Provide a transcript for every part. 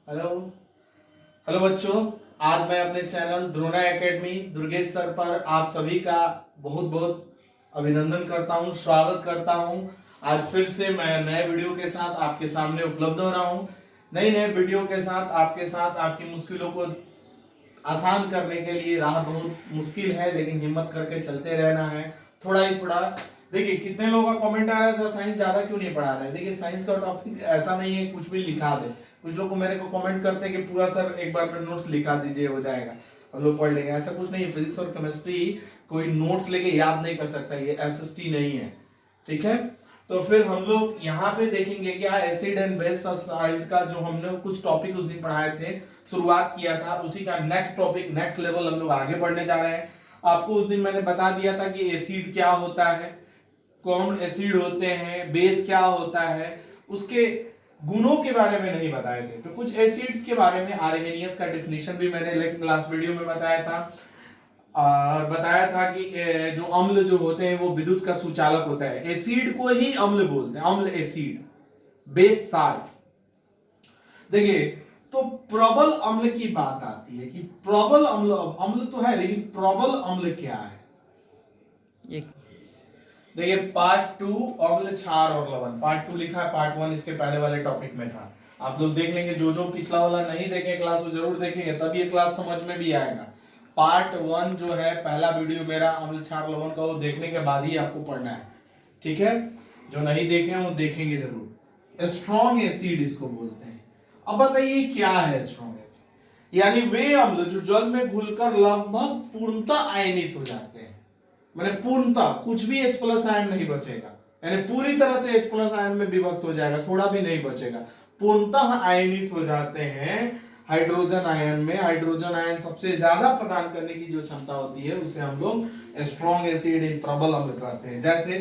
Hello hello बच्चों, आज मैं अपने channel Drona academy Durgesh sir पर आप सभी का बहुत बहुत अभिनंदन करता हूं, स्वागत करता हूं। आज फिर से मैं नए वीडियो के साथ आपके सामने उपलब्ध हो रहा हूं। नई नए वीडियो के साथ आपके साथ आपकी मुश्किलों को आसान करने के लिए राह बहुत मुश्किल है, लेकिन हिम्मत करके चलते रहना है। थोड़ा ही थोड़ा देखिए कितने लोगों का कमेंट आ रहा है, सर साइंस ज्यादा क्यों नहीं पढ़ा रहे। देखिए साइंस का टॉपिक ऐसा नहीं है कुछ भी लिखा दे। कुछ लोग को मेरे को कमेंट करते हैं कि पूरा सर एक बार में नोट्स लिखा दीजिए, हो जाएगा, हम लोग पढ़ लेंगे। ऐसा कुछ नहीं है। फिजिक्स और केमिस्ट्री कोई नोट्स लेके याद नहीं कर सकता, ये एसएसटी नहीं है, ठीक है। तो फिर हम लोग यहाँ पे देखेंगे क्या एसिड एंड बेस सॉल्ट का जो हमने कुछ टॉपिक उस दिन पढ़ाए थे, शुरुआत किया था, उसी का नेक्स्ट टॉपिक नेक्स्ट लेवल हम लोग आगे बढ़ने जा रहे हैं। आपको उस दिन मैंने बता दिया था कि एसिड क्या होता है, कौन एसिड होते हैं, बेस क्या होता है, उसके गुणों के बारे में नहीं बताए थे। तो कुछ एसिड्स के बारे में आर्हेनियस का डेफिनेशन भी मैंने लास्ट वीडियो में बताया था, और बताया था कि जो अम्ल जो होते हैं वो विद्युत का सुचालक होता है। एसिड को ही अम्ल बोलते हैं, अम्ल एसिड, बेस साल्ट। देखिए तो प्रबल अम्ल की बात आती है कि प्रबल अम्ल, अम्ल तो है लेकिन प्रबल अम्ल क्या है। देखिए पार्ट 2 अम्ल क्षार और लवण, पार्ट 2 लिखा है, पार्ट 1 इसके पहले वाले टॉपिक में था। आप लोग देख लेंगे, जो पिछला वाला नहीं देखे क्लास वो जरूर देखेंगे, तब ये क्लास समझ में भी आएगा। पार्ट 1 जो है पहला वीडियो मेरा अम्ल क्षार लवण का, वो देखने के बाद ही आपको पढ़ना है, ठीक है। जो नहीं देखे हैं वो देखेंगे जरूर। स्ट्रॉन्ग एसिड इसको बोलते हैं। अब बताइए क्या है स्ट्रॉन्ग एसिड। यानी वे अम्ल जो जल में घुलकर लगभग पूर्णतः आयनित हो जाते हैं, मैंने पूर्णतः कुछ भी H प्लस आयन नहीं बचेगा, यानी पूरी तरह से H प्लस आयन में विभक्त हो जाएगा, थोड़ा भी नहीं बचेगा, पूर्णतः आयनित हो जाते हैं हाइड्रोजन आयन में। हाइड्रोजन आयन सबसे ज्यादा प्रदान करने की जो क्षमता होती है उसे हम लोग स्ट्रॉन्ग एसिड इन प्रबल अम्ल कहते हैं। जैसे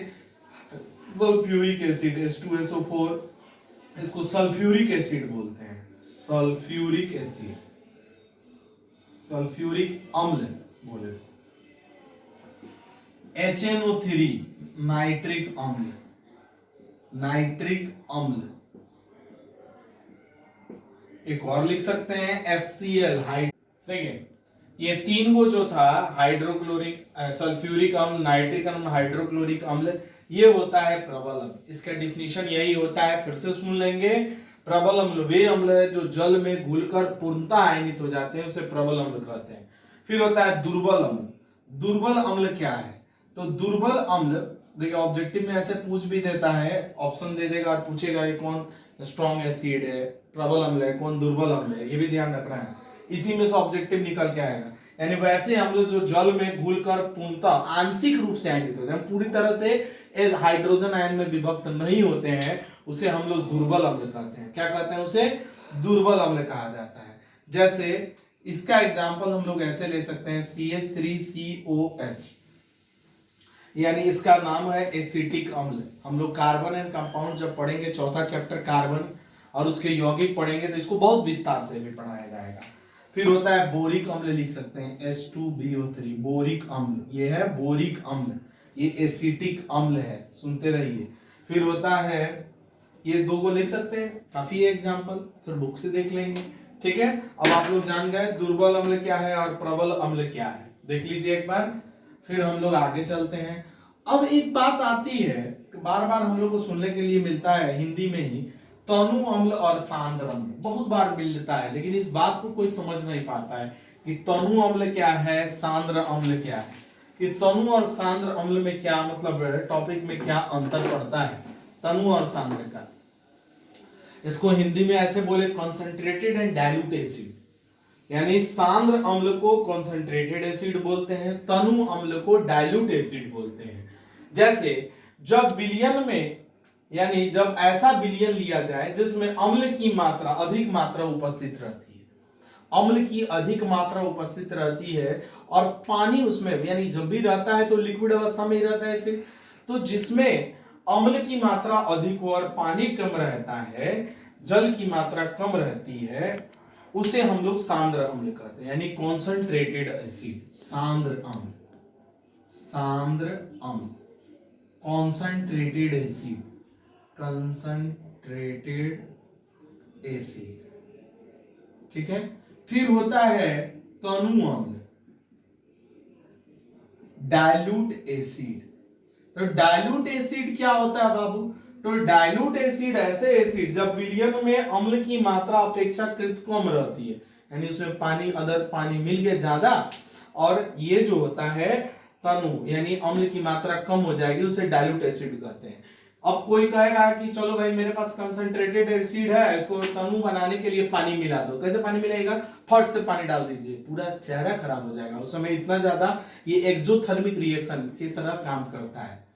सल्फ्यूरिक एसिड H2SO4, इसको सल्फ्यूरिक एसिड बोलते हैं, सल्फ्यूरिक एसिड, सल्फ्यूरिक अम्ल बोले। HNO3 नाइट्रिक अम्ल, नाइट्रिक अम्ल। एक और लिख सकते हैं HCl, देखिए ये तीन वो जो था, हाइड्रोक्लोरिक, सल्फ्यूरिक अम्ल, नाइट्रिक अम्ल, हाइड्रोक्लोरिक अम्ल, ये होता है प्रबल अम्ल। इसका डिफिनीशन यही होता है, फिर से सुन लेंगे। प्रबल अम्ल वे अम्ल है जो जल में घुलकर पूर्णतः आयनित हो जाते हैं, उसे प्रबल अम्ल कहते हैं। फिर होता है दुर्बल अम्ल। दुर्बल अम्ल क्या है, तो दुर्बल अम्ल, देखिए ऑब्जेक्टिव में ऐसे पूछ भी देता है, ऑप्शन दे देगा और पूछेगा कि कौन स्ट्रॉन्ग एसिड है, प्रबल अम्ल है, कौन दुर्बल अम्ल है, ये भी ध्यान रखना है। इसी में से ऑब्जेक्टिव निकल के आएगा। यानी वैसे अम्ल जो जल में घुलकर पूर्णतः आंशिक रूप से आयनित होते हैं, पूरी तरह से हाइड्रोजन आयन में विभक्त नहीं होते हैं, उसे हम लोग दुर्बल अम्ल कहते हैं। क्या कहते हैं उसे, दुर्बल अम्ल कहा जाता है। जैसे इसका एग्जांपल हम लोग ऐसे ले सकते हैं CH3COH, यानी इसका नाम है एसिटिक अम्ल। हम लोग कार्बन एंड कंपाउंड जब पढ़ेंगे, चौथा चैप्टर कार्बन और उसके यौगिक पढ़ेंगे, तो इसको बहुत विस्तार से भी पढ़ाया जाएगा। फिर होता है बोरिक अम्ल, लिख सकते हैं H2BO3, बोरिक अम्ल, ये है बोरिक अम्ल, ये एसिटिक अम्ल है, सुनते रहिए। फिर होता है, ये दो को लिख सकते हैं, काफी एग्जांपल फिर बुक से देख लेंगे, ठीक है। अब आप लोग जान गए दुर्बल अम्ल क्या है और प्रबल अम्ल क्या है, देख लीजिए एक बार, फिर हम लोग आगे चलते हैं। अब एक बात आती है, बार बार हम लोग को सुनने के लिए मिलता है हिंदी में ही, तनु अम्ल और सांद्र अम्ल, बहुत बार मिलता है, लेकिन इस बात को कोई समझ नहीं पाता है कि तनु अम्ल क्या है, सांद्र अम्ल क्या है, कि तनु और सांद्र अम्ल में क्या मतलब है, टॉपिक में क्या अंतर पड़ता है तनु और सांद्र का। इसको हिंदी में ऐसे बोले, कॉन्सेंट्रेटेड एंड डाइल्यूट एसिड, यानी सांद्र अम्ल को कॉन्सेंट्रेटेड एसिड बोलते हैं, तनु अम्ल को डाइल्यूट एसिड बोलते हैं। जैसे जब विलयन में, यानी जब ऐसा विलयन लिया जाए जिसमें अम्ल की मात्रा अधिक मात्रा उपस्थित रहती है, अम्ल की अधिक मात्रा उपस्थित रहती है और पानी उसमें, यानी जब भी रहता है तो लिक्विड अवस्था में ही रहता है एसिड, तो जिसमें अम्ल की मात्रा अधिक हो और पानी कम रहता है, जल की मात्रा कम रहती है, उसे हम लोग सांद्र अम्ल कहते हैं, यानी कॉन्सेंट्रेटेड एसिड, सांद्र अम्ल, सांद्र अम्ल, कॉन्सेंट्रेटेड एसिड, कंसंट्रेटेड एसिड। ठीक है। फिर होता है तनु अम्ल, डाइल्यूट एसिड। तो डाइल्यूट एसिड क्या होता है बाबू? तो डाइल्यूट एसिड ऐसे एसिड जब विलयन में अम्ल की मात्रा अपेक्षाकृत कम रहती है, यानी उसमें पानी अदर पानी मिल गया ज्यादा, और ये जो होता है तनु यानी अम्ल की मात्रा कम हो जाएगी, उसे डाइल्यूट एसिड कहते हैं। अब कोई कहेगा कि चलो भाई मेरे पास कंसंट्रेटेड एसिड है, इसको तनु बनाने के लिए पानी मिला दो। कैसे पानी मिलाएगा? फट से पानी डाल दीजिए, पूरा चेहरा खराब हो जाएगा। उस समय इतना ज्यादा ये एक्सोथर्मिक रिएक्शन की तरह काम करता है,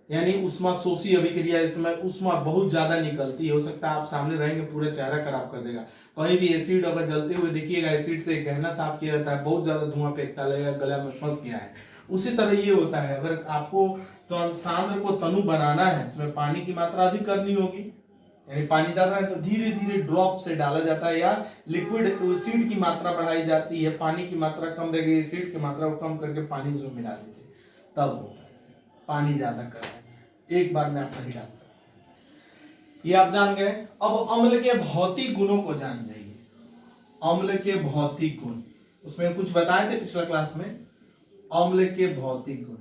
यानी उष्मा शोषी अभिक्रिया, इसमें उष्मा बहुत ज्यादा निकलती है। हो सकता है आप सामने रहेंगे पूरा चेहरा खराब कर देगा। कहीं भी एसिड अगर जलते हुए देखिएगा, एसिड से गहना साफ किया जाता है, बहुत ज्यादा धुआं फेंकता लगेगा, गला में फंस गया है। उसी तरह ये होता है, अगर आपको तो सांद्र को तनु बनाना है, इसमें पानी की मात्रा अधिक करनी होगी, यानी पानी ज्यादा है तो धीरे धीरे ड्रॉप से डाला जाता है, या लिक्विड एसिड की मात्रा बढ़ाई जाती है। पानी की मात्रा कम रहेगी, एसिड की मात्रा को कम करके पानी उसमें मिला दीजिए, तब होता है। पानी ज्यादा कर एक बार में आप नहीं डाल सकते। ये आप जान गए। अब अम्ल के भौतिक गुणों को जान जाइए। अम्ल के भौतिक गुण, उसमें कुछ बताए थे पिछला क्लास में। अम्ल के भौतिक गुण,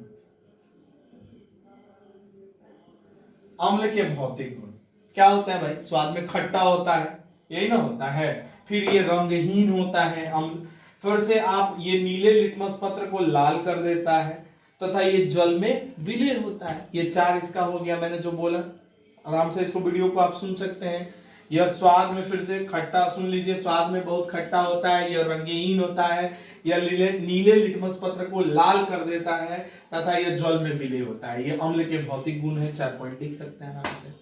अम्ल के भौतिक गुण क्या होता है भाई? स्वाद में खट्टा होता है, यही ना होता है। फिर ये रंगहीन होता है अम्ल। फिर से आप ये नीले लिटमस पत्र को लाल कर देता है, तथा ये जल में विलय होता है। ये चार इसका हो गया, मैंने जो बोला। आराम से इसको वीडियो को आप सुन सकते हैं। यह स्वाद में फिर से खट्टा, सुन लीजिए, स्वाद में बहुत खट्टा होता है, यह रंगहीन होता है, यह नीले लिटमस पत्र को लाल कर देता है, तथा यह जल में विलय होता है। ये अम्ल के भौतिक गुण है। 4 पॉइंट लिख सकते हैं आराम से।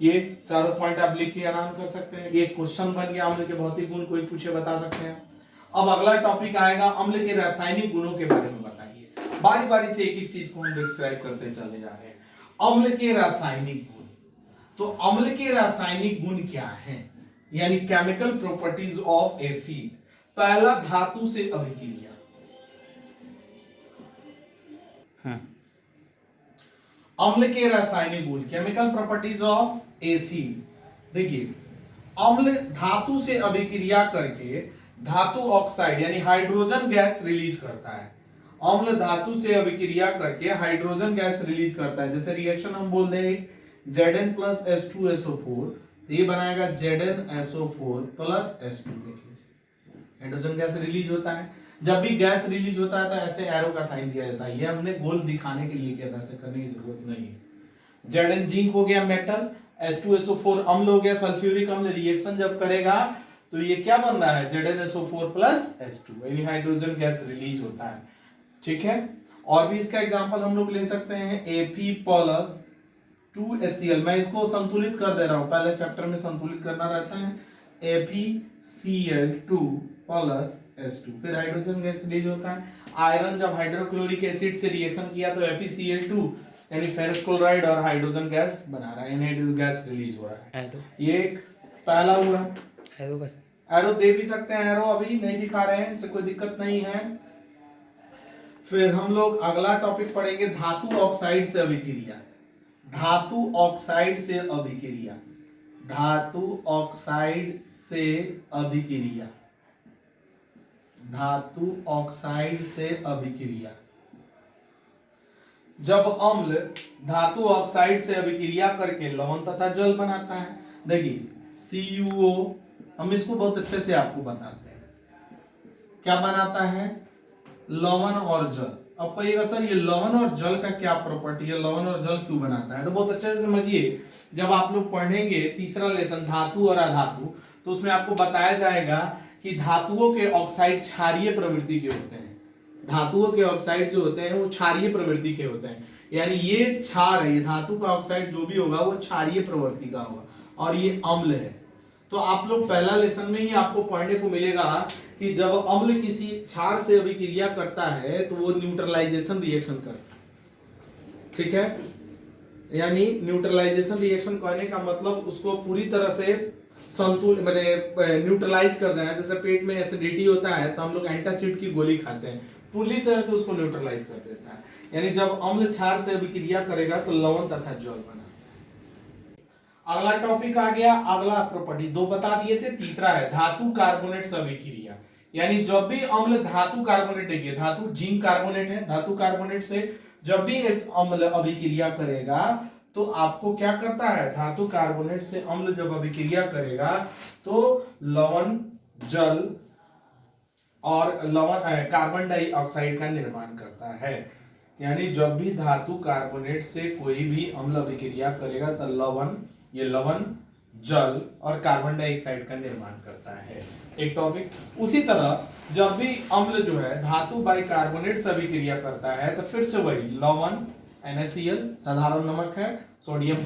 ये चारों पॉइंट आप लिख के आराम कर सकते हैं। ये क्वेश्चन बन गया, अम्ल के भौतिक गुण कोई पूछे बता सकते हैं। अब अगला टॉपिक आएगा अम्ल के रासायनिक गुणों के बारे में बताइए। बारी बारी से एक एक चीज को हम डिस्क्राइब करते चले जा रहे हैं। अम्ल के रासायनिक गुण, तो अम्ल के रासायनिक गुण क्या हैं, यानी केमिकल प्रॉपर्टीज ऑफ एसिड। पहला, धातु से अभिक्रिया। अम्ल के रासायनिक गुण, केमिकल प्रॉपर्टीज ऑफ एसिड। देखिए, अम्ल धातु से अभिक्रिया करके धातु ऑक्साइड यानी हाइड्रोजन गैस रिलीज करता है। अम्ल धातु से अभिक्रिया करके हाइड्रोजन गैस रिलीज करता है। जैसे रिएक्शन हम बोल दें Zn प्लस H2SO4, तो ये बनाएगा ZnSO4 प्लस H2। देख लीजिए, हाइड्रोजन गैस रिलीज होता है। जब भी गैस रिलीज होता है तो ऐसे एरो का साइन दिया जाता है। ये हमने गोल दिखाने के लिए किया था, ऐसे करने की जरूरत नहीं है। Zn जिंक हो गया मेटल, H2SO4 अम्ल हो गया सल्फ्यूरिक अम्ल। रिएक्शन जब करेगा तो ये क्या बन रहा है? ZnSO4 प्लस H2, यानी हाइड्रोजन गैस रिलीज होता है। ठीक है। और भी इसका एग्जांपल हम लोग ले सकते हैं, Fe प्लस 2HCl। मैं इसको संतुलित कर दे रहा हूं, पहले चैप्टर में संतुलित करना रहता है। FeCl2 प्लस H2, फिर हाइड्रोजन गैस रिलीज होता है। आयरन जब हाइड्रोक्लोरिक एसिड से रिएक्शन किया तो FeCl2 यानी फेरस क्लोराइड और हाइड्रोजन गैस बना रहा है, यानी गैस रिलीज हो रहा है। ये एक पहला हुआ। एरो दे भी सकते हैं, एरो अभी नहीं दिखा रहे हैं, इससे कोई दिक्कत नहीं है। फिर हम लोग अगला टॉपिक पढ़ेंगे, धातु ऑक्साइड से अभिक्रिया। धातु ऑक्साइड से अभिक्रिया, धातु ऑक्साइड से अभिक्रिया, धातु ऑक्साइड से अभिक्रिया। जब अम्ल धातु ऑक्साइड से अभिक्रिया करके लवण तथा जल बनाता है। देखिए CuO, हम इसको बहुत अच्छे से आपको बताते हैं, क्या बनाता है? लवण और जल। अब कहिएगा सर ये लवण और जल का क्या प्रॉपर्टी है, लवण और जल क्यों बनाता है? तो बहुत अच्छे से समझिए, जब आप लोग पढ़ेंगे तीसरा लेसन धातु और अधातु, तो उसमें आपको बताया जाएगा कि धातुओं के ऑक्साइड क्षारीय प्रवृत्ति के होते हैं। धातुओं के ऑक्साइड जो होते हैं वो क्षारीय प्रवृत्ति के होते हैं, यानी ये क्षार है, ये धातु का ऑक्साइड जो भी होगा वो क्षारीय प्रवृत्ति का होगा, और ये अम्ल है। तो आप लोग पहला लेसन में ही आपको पढ़ने को मिलेगा कि जब अम्ल किसी क्षार से अभिक्रिया करता है तो वो न्यूट्रलाइजेशन रिएक्शन करता है। ठीक है, यानी न्यूट्रलाइजेशन रिएक्शन कहने का मतलब उसको पूरी तरह से न्यूट्रलाइज कर देना। जैसे पेट में एसिडिटी होता है तो हम लोग एंटासिड की गोली खाते हैं, पूरी तरह से उसको न्यूट्रलाइज कर देता है। यानी जब अम्ल क्षार से अभिक्रिया करेगा तो लवण तथा जल बना। अगला टॉपिक आ गया, अगला प्रॉपर्टी दो बता दिए थे, तीसरा है धातु कार्बोनेट अभिक्रिया। यानी जब भी अम्ल धातु कार्बोनेट, देखिए धातु जिंक कार्बोनेट है, धातु कार्बोनेट से जब भी इस अम्ल अभिक्रिया करेगा तो आपको क्या करता है, धातु कार्बोनेट से अम्ल जब अभिक्रिया करेगा तो लवण, जल और लवण कार्बन डाइऑक्साइड का निर्माण करता है। यानी जब भी धातु कार्बोनेट से कोई भी अम्ल अभिक्रिया करेगा तो लवण, ये लवण, जल और कार्बन डाइऑक्साइड का निर्माण करता है। एक टॉपिक। उसी तरह जब भी अम्ल जो है धातु बाइकार्बोनेट से अभिक्रिया करता है तो फिर से वही लवण NaCl साधारण नमक है, सोडियम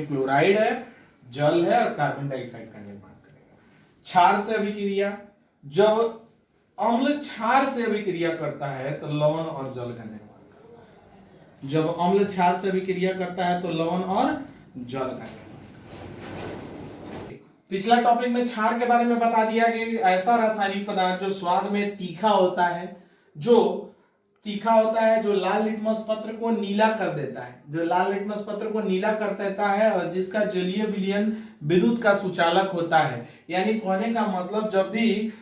क्लोराइड है, जल है और कार्बन डाइऑक्साइड का निर्माण करेगा। क्षार से अभिक्रिया, जब अम्ल क्षार से अभिक्रिया करता है तो लवण और जल का निर्माण करता है। जब अम्ल क्षार से अभिक्रिया करता है तो लवण और जल का निर्माण। पिछला टॉपिक में क्षार के बारे में बता दिया कि ऐसा रासायनिक पदार्थ जो स्वाद में तीखा होता है, जो लाल लिटमस पत्र को नीला कर देता है, जो लाल लिटमस पत्र को नीला कर देता है और जिसका जलीय विलयन विद्युत का सुचालक होता है। यानी कहने का मतलब जब भी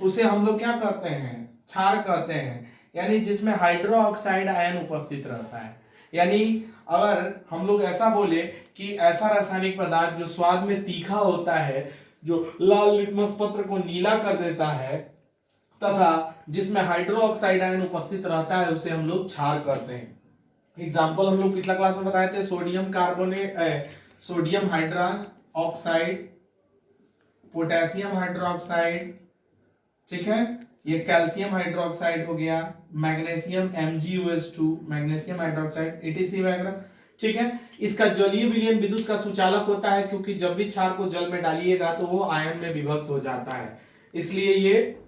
उसे हम लोग क्या कहते हैं, क्षार कहते हैं, यानी जिसमें हाइड्रो ऑक्साइड आयन उपस्थित रहता है। यानी अगर हम लोग ऐसा बोले कि ऐसा रासायनिक पदार्थ जो स्वाद में तीखा होता है, जो लाल लिटमस पत्र को नीला कर देता है तथा जिसमें हाइड्रो ऑक्साइड आयन उपस्थित रहता है, उसे हम लोग क्षार कहते हैं। एग्जाम्पल हम लोग पिछला क्लास में बताए थे, sodium carbonate, sodium hydra oxide, potassium hydroxide, ठीक है, ये कैल्शियम हाइड्रोक्साइड हो गया, magnesium MgOH2, magnesium hydroxide etc वगैरह, ठीक है। इसका जलीय विलयन विद्युत का सुचालक होता है, क्योंकि जब भी क्षार को जल में डालिएगा तो वो आयन में विभक्त हो जाता है, इसलिए ये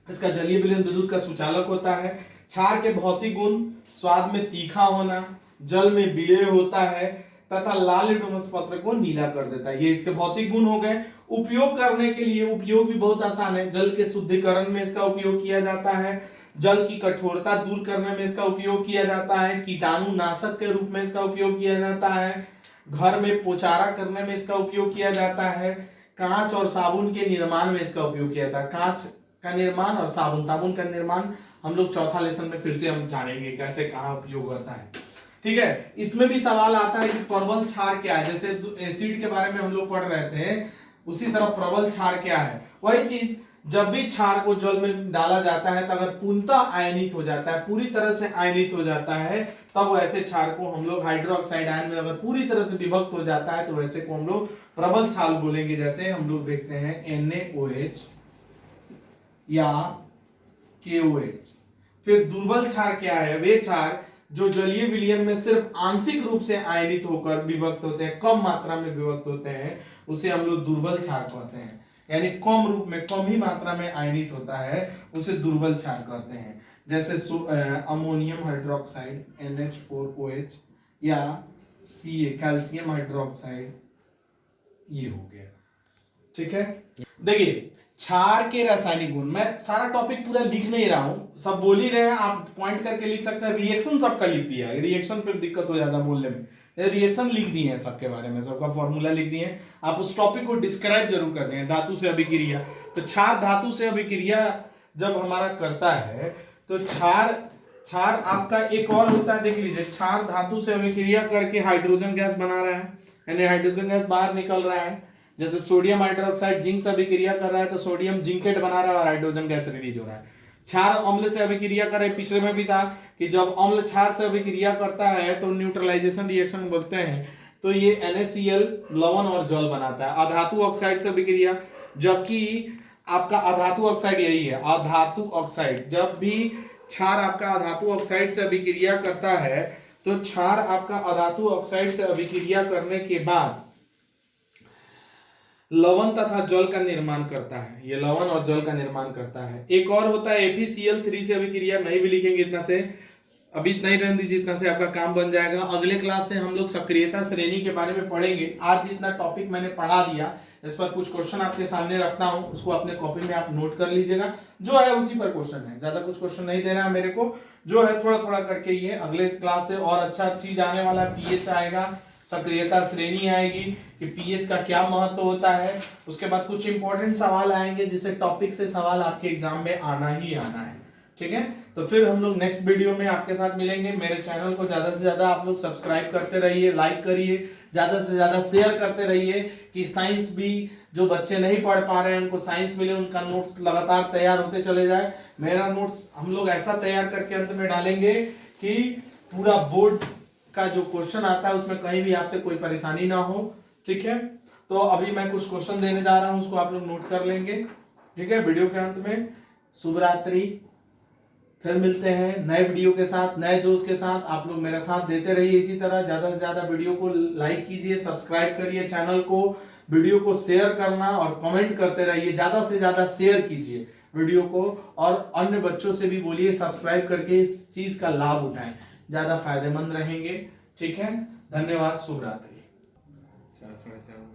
इसका जलीय विलयन विद्युत का सुचालक होता है। क्षार के भौतिक गुण स्वाद में तीखा होना, जल में विलय होता है तथा लाल लिटमस पत्र को नीला कर देता है। ये इसके भौतिक गुण हो गए। उपयोग करने के लिए उपयोग भी बहुत आसान है। जल के शुद्धिकरण में इसका उपयोग किया जाता है, जल की कठोरता दूर करने में इसका उपयोग किया जाता है, कीटाणु नाशक के रूप में इसका उपयोग किया जाता है, घर में पोचारा करने में इसका उपयोग किया जाता है, कांच और साबुन के निर्माण में इसका उपयोग किया जाता है। कांच का निर्माण और साबुन का निर्माण हम लोग चौथा लेसन में फिर से हम जानेंगे कैसे कहाँ उपयोग होता है, ठीक है। इसमें भी सवाल आता है कि प्रबल क्षार क्या है, जैसे एसिड के बारे में हम लोग पढ़ रहे थे, उसी तरह प्रबल क्षार क्या है। वही चीज, जब भी क्षार को जल में डाला जाता है तो अगर पूर्णतः आयनित हो जाता है, पूरी तरह से आयनित हो जाता है, तब ऐसे क्षार को हम लोग हाइड्रोक्साइड आयन में अगर पूरी तरह से विभक्त हो जाता है तो वैसे को हम लोग प्रबल क्षार बोलेंगे। जैसे हम लोग देखते हैं NaOH या KOH। फिर दुर्बल क्षार क्या है, वे क्षार जो जलीय विलयन में सिर्फ आंशिक रूप से आयनित होकर विभक्त होते हैं, कम मात्रा में विभक्त होते हैं, उसे हम लोग दुर्बल क्षार कहते हैं। यानी कम रूप में, कम ही मात्रा में आयनित होता है, उसे दुर्बल क्षार कहते हैं। जैसे अमोनियम हाइड्रोक्साइड NH4OH या Ca कैल्शियम हाइड्रोक्साइड, ये हो गया, ठीक है। देखिए क्षार के रासायनिक गुण, मैं सारा टॉपिक पूरा लिख नहीं रहा हूं, सब बोल ही रहे हैं, आप पॉइंट करके लिख सकते हैं। रिएक्शन सबका लिख दिया है, रिएक्शन पर दिक्कत हो जाता है बोलने में, रिएक्शन लिख दिए हैं सबके बारे में, सबका फॉर्मूला लिख दिए हैं। आप उस टॉपिक को डिस्क्राइब जरूर कर दें। धातु से अभिक्रिया, तो क्षार धातु से अभिक्रिया जब हमारा करता है तो क्षार आपका एक और होता है, देख लीजिए, क्षार धातु से अभिक्रिया करके हाइड्रोजन गैस बना रहा है, यानी हाइड्रोजन गैस बाहर निकल रहा है। जैसे सोडियम हाइड्रोक्साइड जिंक से अभिक्रिया कर रहा है तो सोडियम जिंकेट बना रहा है और हाइड्रोजन गैस रिलीज हो रहा है। क्षार अम्ल से अभिक्रिया करे, पिछले में भी था कि जब अम्ल क्षार से अभिक्रिया करता है तो न्यूट्रलाइजेशन रिएक्शन बोलते हैं, तो ये NaCl लवण और जल बनाता है। अधातु ऑक्साइड से अभिक्रिया, जबकि आपका अधातु ऑक्साइड यही है, अधातु ऑक्साइड, जब भी क्षार आपका अधातु ऑक्साइड से अभिक्रिया करता है तो क्षार आपका अधातु ऑक्साइड से अभिक्रिया करने के बाद लवण तथा जल का निर्माण करता है। ये लवण और जल का निर्माण करता है। एक और होता है FeCl3 से अभिक्रिया, नहीं भी लिखेंगे इतना से, अभी इतना ही रहने दीजिए, इतना से आपका काम बन जाएगा। अगले क्लास से हम लोग सक्रियता श्रेणी के बारे में पढ़ेंगे। आज जितना टॉपिक मैंने पढ़ा दिया, इस पर कुछ क्वेश्चन आपके सामने रखता हूं, उसको अपने कॉपी में आप नोट कर लीजिएगा। जो है उसी पर क्वेश्चन है, ज्यादा कुछ क्वेश्चन नहीं देना है मेरे को, जो है थोड़ा थोड़ा करके ये अगले क्लास से और अच्छा चीज आने वाला है। pH आएगा, सक्रियता श्रेणी आएगी कि पीएच का क्या महत्व होता है। उसके बाद कुछ इंपॉर्टेंट सवाल आएंगे जिसे टॉपिक से सवाल आपके एग्जाम में आना ही आना है। ठीक है, तो फिर हम लोग नेक्स्ट वीडियो में आपके साथ मिलेंगे। मेरे चैनल को ज्यादा से ज्यादा आप लोग सब्सक्राइब करते रहिए, लाइक करिए, ज्यादा से ज्यादा शेयर करते रहिए कि साइंस भी जो बच्चे नहीं पढ़ पा रहे हैं उनको साइंस मिले, उनका नोट्स लगातार तैयार होते चले जाए। मेरा नोट्स हम लोग ऐसा तैयार करके अंत में डालेंगे कि पूरा बोर्ड का जो क्वेश्चन आता है उसमें कहीं भी आपसे कोई परेशानी ना हो। ठीक है, तो अभी मैं कुछ क्वेश्चन देने जा रहा हूं, उसको आप लोग नोट कर लेंगे। ठीक है, वीडियो के अंत में शुभ रात्रि, फिर मिलते हैं नए वीडियो के साथ, नए जोश के साथ। आप लोग मेरा साथ देते रहिए इसी तरह, ज्यादा से ज्यादा वीडियो को लाइक कीजिए, सब्सक्राइब करिए चैनल को, वीडियो को शेयर करना और कमेंट करते रहिए, ज्यादा से ज्यादा शेयर कीजिए वीडियो को, और अन्य बच्चों से भी बोलिए सब्सक्राइब करके इस चीज का लाभ उठाएं, ज्यादा फायदेमंद रहेंगे। ठीक है, धन्यवाद, शुभ रात्रि। 4 साढ़े 4